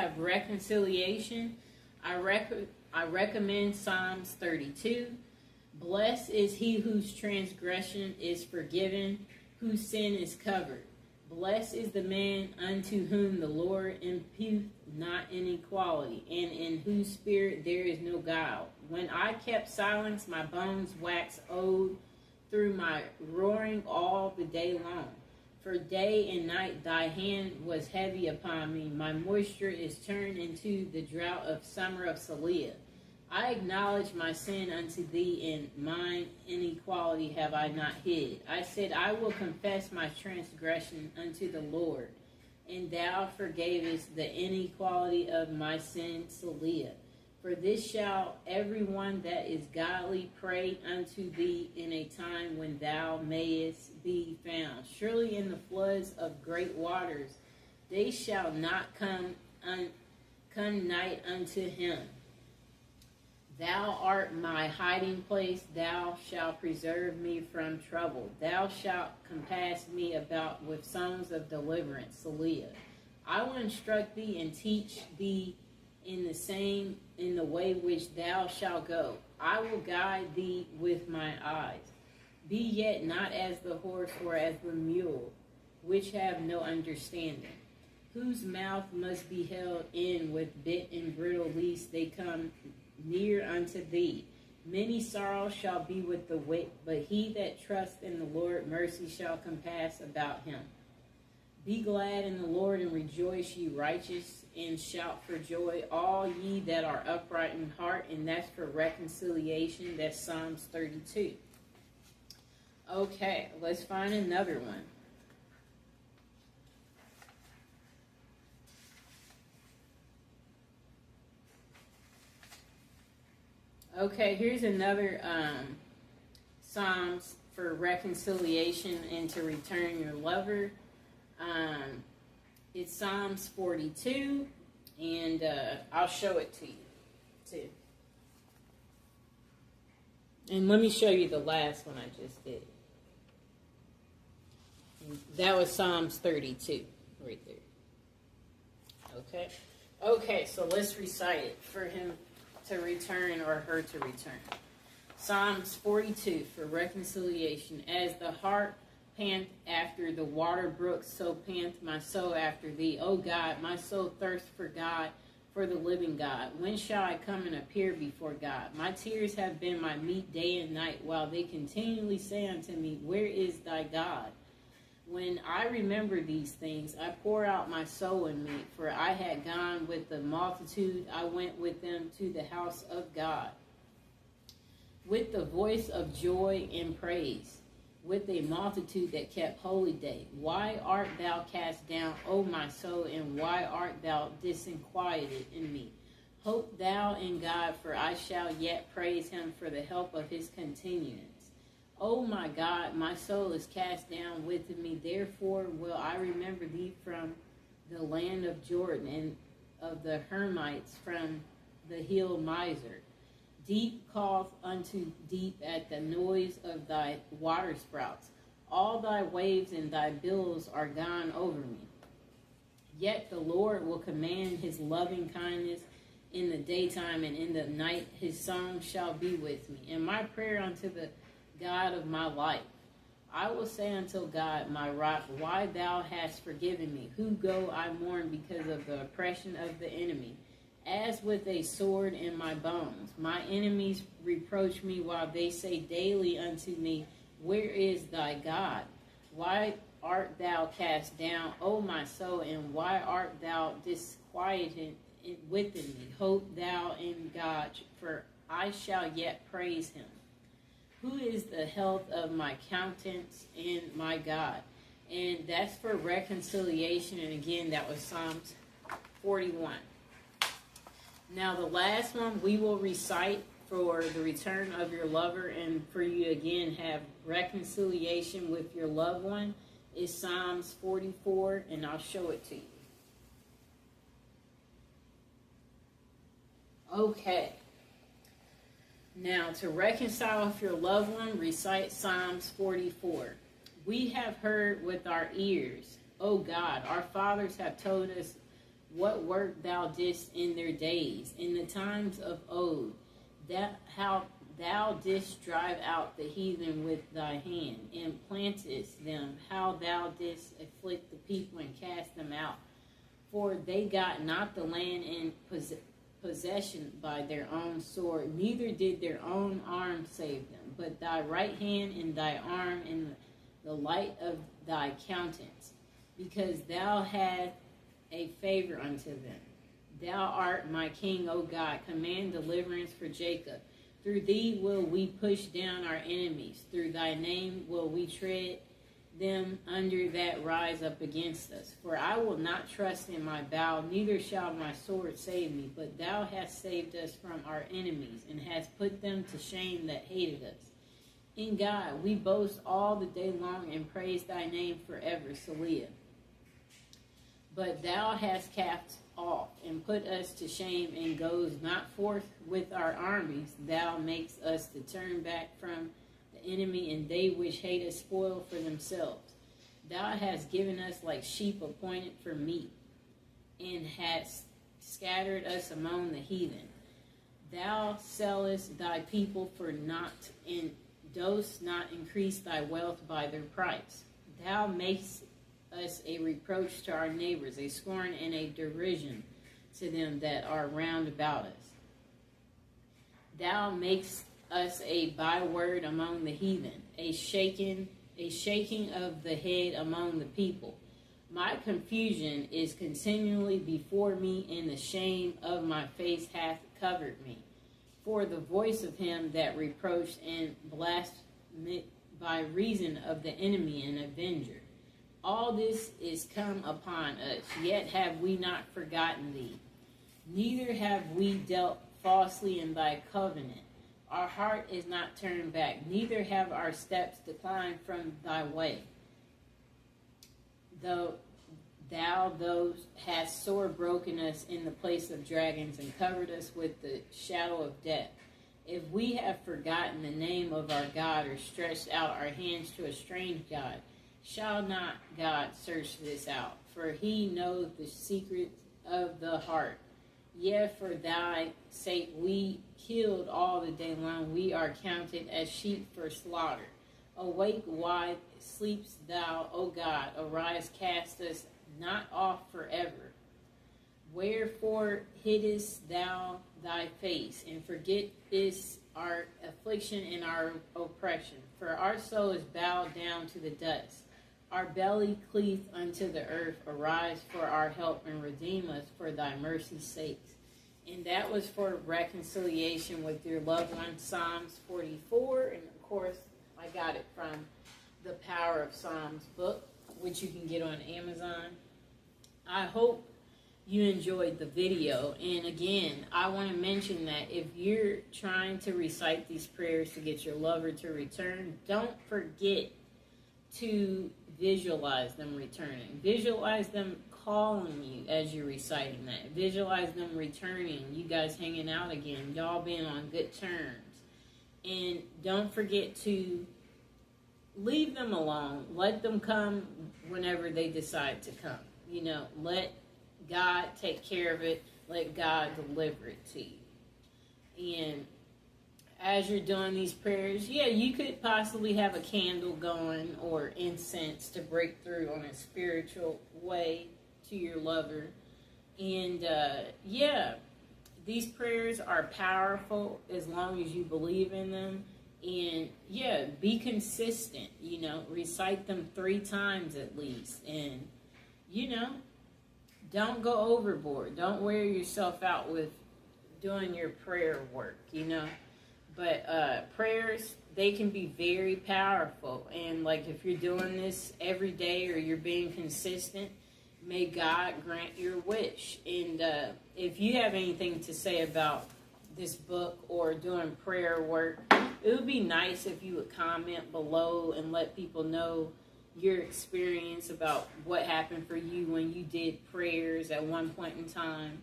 have reconciliation, I recommend Psalms 32. Blessed is he whose transgression is forgiven, whose sin is covered. Blessed is the man unto whom the Lord imputeth not inequality, and in whose spirit there is no guile. When I kept silence, my bones waxed old through my roaring all the day long. For day and night thy hand was heavy upon me. My moisture is turned into the drought of summer of Saliah. I acknowledge my sin unto thee, and mine inequality have I not hid. I said, I will confess my transgression unto the Lord, and thou forgavest the inequality of my sin, Saliah. For this shall every one that is godly pray unto thee in a time when thou mayest be found. Surely in the floods of great waters they shall not come nigh unto him. Thou art my hiding place, thou shalt preserve me from trouble. Thou shalt compass me about with songs of deliverance, Saliah. I will instruct thee and teach thee in the way which thou shalt go. I will guide thee with my eyes. Be yet not as the horse or as the mule, which have no understanding, whose mouth must be held in with bit and bridle, lest they come near unto thee. Many sorrows shall be with the wicked, but he that trusts in the Lord, mercy shall compass about him. Be glad in the Lord and rejoice, ye righteous, and shout for joy, all ye that are upright in heart. And that's for reconciliation. That's Psalms 32. Okay, let's find another one. Okay, here's another Psalms for reconciliation and to return your lover. It's Psalms 42, and I'll show it to you, too. And let me show you the last one I just did. That was Psalms 32, right there. Okay? Okay, so let's recite it for him to return or her to return. Psalms 42 for reconciliation. As the hart pant after the water brooks, so pant my soul after thee. O God, my soul thirsts for God, for the living God. When shall I come and appear before God? My tears have been my meat day and night, while they continually say unto me, where is thy God? When I remember these things, I pour out my soul in me, for I had gone with the multitude, I went with them to the house of God, with the voice of joy and praise, with a multitude that kept holy day. Why art thou cast down, O my soul, and why art thou disquieted in me? Hope thou in God, for I shall yet praise him for the help of his continuance. O my God, my soul is cast down within me, therefore will I remember thee from the land of Jordan, and of the Hermites from the hill Mizar. Deep calleth unto deep at the noise of thy waterspouts. All thy waves and thy billows are gone over me. Yet the Lord will command his loving kindness in the daytime, and in the night his song shall be with me. And my prayer unto the God of my life. I will say unto God, my rock, why thou hast forgiven me? Who go I mourn because of the oppression of the enemy, as with a sword in my bones. My enemies reproach me, while they say daily unto me, where is thy God? Why art thou cast down, O my soul, and why art thou disquieted within me? Hope thou in God, for I shall yet praise him. Who is the health of my countenance and my God? And that's for reconciliation. And again, that was Psalms 41. Now, the last one we will recite for the return of your lover, and for you again have reconciliation with your loved one, is Psalms 44, and I'll show it to you. Okay. Now, to reconcile with your loved one, recite Psalms 44. We have heard with our ears, O God, our fathers have told us what work thou didst in their days, in the times of old, that how thou didst drive out the heathen with thy hand, and plantest them, how thou didst afflict the people and cast them out. For they got not the land in possession by their own sword, neither did their own arm save them, but thy right hand and thy arm and the light of thy countenance, because thou hadst a favor unto them. Thou art my king, O God. Command deliverance for Jacob. Through thee will we push down our enemies. Through thy name will we tread them under that rise up against us. For I will not trust in my bow, neither shall my sword save me. But thou hast saved us from our enemies, and hast put them to shame that hated us. In God we boast all the day long, and praise thy name forever. Selah. But thou hast cast off, and put us to shame, and goes not forth with our armies. Thou makest us to turn back from the enemy, and they which hate us spoil for themselves. Thou hast given us like sheep appointed for meat, and hast scattered us among the heathen. Thou sellest thy people for naught, and dost not increase thy wealth by their price. Thou makest us a reproach to our neighbors, a scorn and a derision to them that are round about us. Thou makest us a byword among the heathen, a shaking of the head among the people. My confusion is continually before me, and the shame of my face hath covered me. For the voice of him that reproached and blasphemed by reason of the enemy and avenger. All this is come upon us, yet have we not forgotten thee. Neither have we dealt falsely in thy covenant. Our heart is not turned back, neither have our steps declined from thy way. Though thou hast sore broken us in the place of dragons, and covered us with the shadow of death. If we have forgotten the name of our God, or stretched out our hands to a strange God, shall not God search this out? For he knows the secrets of the heart. Yea, for thy sake we killed all the day long. We are counted as sheep for slaughter. Awake, why sleepst thou, O God? Arise, cast us not off forever. Wherefore hiddest thou thy face, and forgettest our affliction and our oppression? For our soul is bowed down to the dust. Our belly cleaveth unto the earth. Arise for our help, and redeem us for thy mercy's sakes. And that was for reconciliation with your loved one, Psalms 44. And of course, I got it from the Power of Psalms book, which you can get on Amazon. I hope you enjoyed the video. And again, I want to mention that if you're trying to recite these prayers to get your lover to return, don't forget to visualize them returning. Visualize them calling you as you're reciting that. Visualize them returning, you guys hanging out again, y'all being on good terms. And don't forget to leave them alone. Let them come whenever they decide to come. You know, let God take care of it. Let God deliver it to you. And as you're doing these prayers, yeah, you could possibly have a candle going or incense to break through on a spiritual way to your lover. And yeah, these prayers are powerful as long as you believe in them. And yeah, be consistent, you know, recite them 3 times at least. And, you know, don't go overboard. Don't wear yourself out with doing your prayer work, you know. But prayers, they can be very powerful. And like if you're doing this every day or you're being consistent, may God grant your wish. And if you have anything to say about this book or doing prayer work, it would be nice if you would comment below and let people know your experience about what happened for you when you did prayers at one point in time.